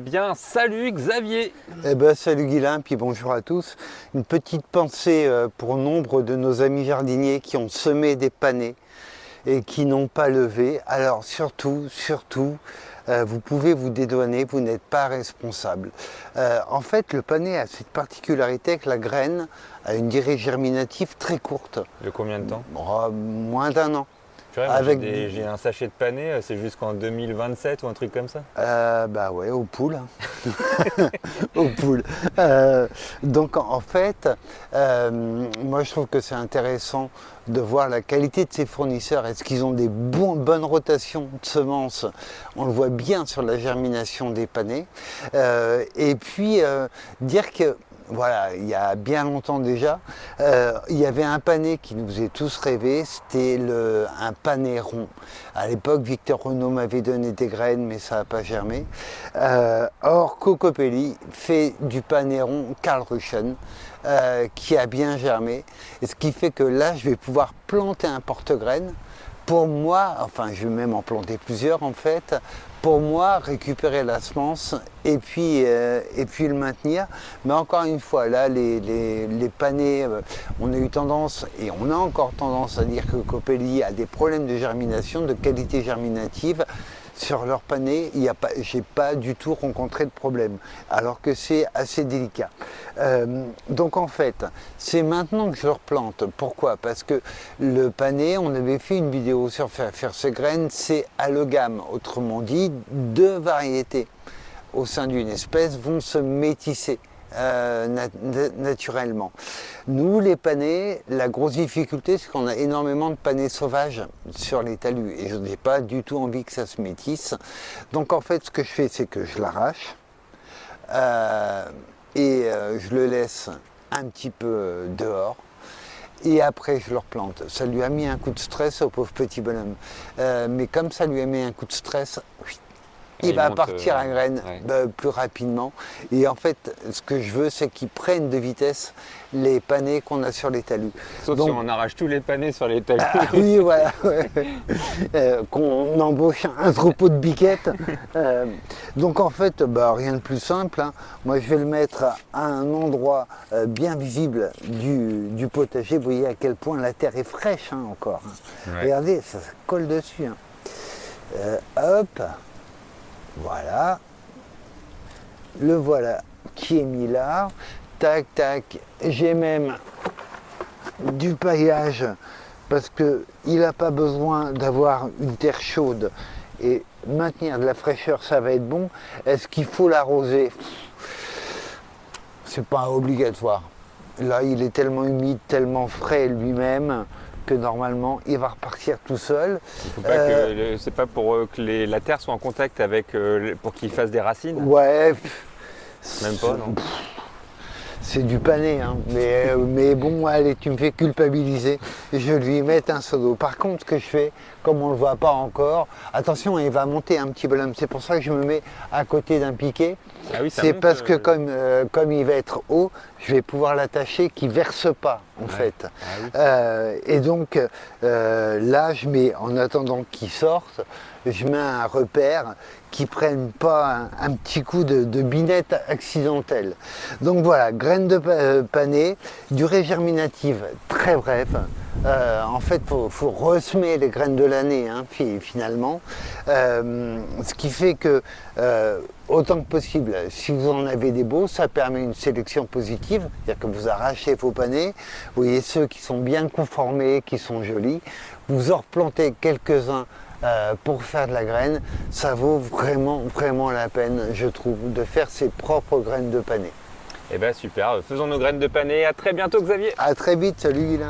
bien, salut Xavier. Salut Guilain, puis bonjour à tous. Une petite pensée pour nombre de nos amis jardiniers qui ont semé des panais et qui n'ont pas levé. Alors surtout, vous pouvez vous dédouaner, vous n'êtes pas responsable. En fait, le panais a cette particularité que la graine a une durée germinative très courte. De combien de temps? Moins d'un an. J'ai un sachet de panais, c'est jusqu'en 2027 ou un truc comme ça? Ouais, aux poules. Aux poules. Donc en fait, moi je trouve que c'est intéressant de voir la qualité de ces fournisseurs. Est-ce qu'ils ont des bonnes rotations de semences? On le voit bien sur la germination des panais. Et puis dire que voilà, il y a bien longtemps déjà, il y avait un panais qui nous faisait tous rêver, c'était un panais rond. À l'époque, Victor Renaud m'avait donné des graines, mais ça n'a pas germé. Or, Cocopelli fait du panais rond Carl Ruschen, qui a bien germé. Et ce qui fait que là, je vais pouvoir planter un porte-graines. Pour moi, enfin je vais même en planter plusieurs en fait, pour moi récupérer la semence et puis le maintenir. Mais encore une fois, là les panais, on a eu tendance et on a encore tendance à dire que Cocopelli a des problèmes de germination, de qualité germinative. Sur leur panais, j'ai pas du tout rencontré de problème, alors que c'est assez délicat. Donc en fait, c'est maintenant que je le replante. Pourquoi? Parce que le panais, on avait fait une vidéo sur faire ses graines, c'est allogame. Autrement dit, deux variétés au sein d'une espèce vont se métisser. Naturellement. Nous, les panais, la grosse difficulté, c'est qu'on a énormément de panais sauvages sur les talus et je n'ai pas du tout envie que ça se métisse. Donc en fait, ce que je fais, c'est que je l'arrache je le laisse un petit peu dehors. Et après, je le replante. Ça lui a mis un coup de stress au pauvre petit bonhomme. Mais comme ça lui a mis un coup de stress, il va partir à graines plus rapidement. Et en fait, ce que je veux, c'est qu'ils prennent de vitesse les panais qu'on a sur les talus. Sauf si on arrache tous les panais sur les talus. Oui, voilà. Qu'on embauche un troupeau de biquettes. Donc en fait, rien de plus simple. Hein. Moi, je vais le mettre à un endroit bien visible du potager. Vous voyez à quel point la terre est fraîche encore. Ouais. Regardez, ça se colle dessus. Hop. Voilà, le voilà qui est mis là, tac tac, j'ai même du paillage parce qu'il n'a pas besoin d'avoir une terre chaude et maintenir de la fraîcheur ça va être bon. Est-ce qu'il faut l'arroser? C'est pas obligatoire. Là il est tellement humide, tellement frais lui-même que normalement il va repartir tout seul. C'est pas pour que la terre soit en contact avec, pour qu'il fasse des racines? Ouais. Même pas, non? C'est du panais, hein. Mais bon, allez, tu me fais culpabiliser. Je lui mets un seau d'eau. Par contre, ce que je fais, comme on ne le voit pas encore, attention, il va monter un petit bonhomme. C'est pour ça que je me mets à côté d'un piquet. Ah oui, c'est parce que comme il va être haut, je vais pouvoir l'attacher qu'il ne verse pas en fait. Ah oui. Et donc là, je mets, en attendant qu'il sorte, je mets un repère qui ne prenne pas un petit coup de binette accidentelle. Donc voilà, graines de panais, durée germinative très brève. En fait, il faut ressemer les graines de l'année, hein, finalement. Ce qui fait que, autant que possible, si vous en avez des beaux, ça permet une sélection positive, c'est-à-dire que vous arrachez vos panais, vous voyez ceux qui sont bien conformés, qui sont jolis, vous en replantez quelques-uns pour faire de la graine. Ça vaut vraiment la peine, je trouve, de faire ses propres graines de panais. Eh bien super, faisons nos graines de panais. À très bientôt Xavier. À très vite, salut Guilain.